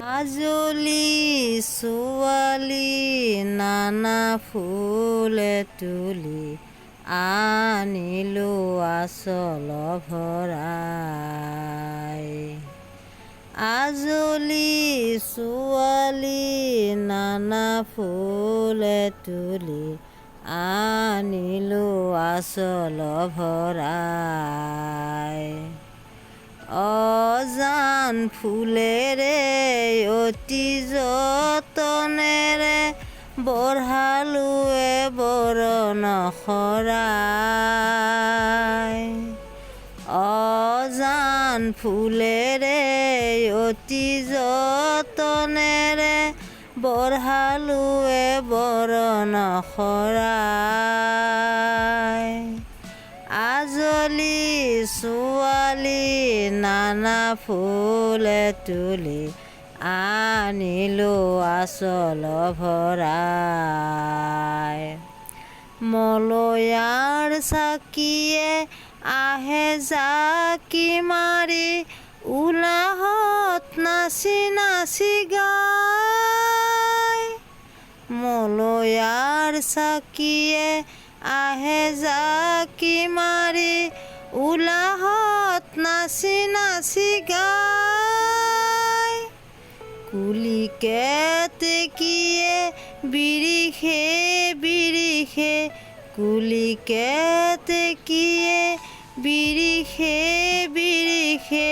আজলি ছোৱালী নানা ফুলে তুলি আনিলো আচল ভৰাই। আজলি ছোৱালী নানা ফুলে তুলি আনিলো আচল ভৰাই। অজান ফুলেৰে অতি যতনেৰে বঢ়ালোৱে বৰণ শৰাই। অজান ফুলেৰে অতি যতনেৰে বঢ়ালোৱে বৰণ শৰাই। আজলি ছোৱালী নানা ফুলে তুলি আনিলো আচল ভৰাই। মলয়াৰ চাকিয়ে আহে জাকি মাৰি উলাহত নাচি নাচি গায়। মলয়াৰ চাকিয়ে আহে জাকি মাৰি উলাহত নাচি নাচি গায়। কুলিকে টেকিয়ে বিৰিষে বিৰিষে কুলিকে টেকিয়ে বিৰিষে বিৰিষে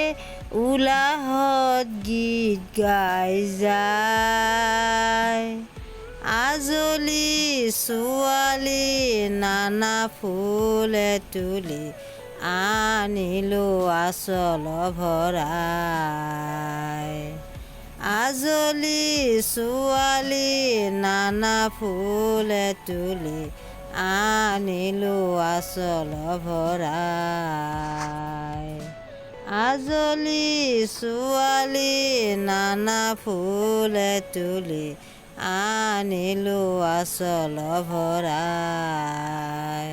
উলাহত গীত গাই যায়। আজলি ছোৱালী নানা ফুলে তুলি আনিলো আচল ভৰাই। আজলি ছোৱালী নানা ফুলে তুলি আনিলো আচল ভৰাই। আজলি ছোৱালী নানা ফুলে তুলি আনিলো আচল ভৰাই।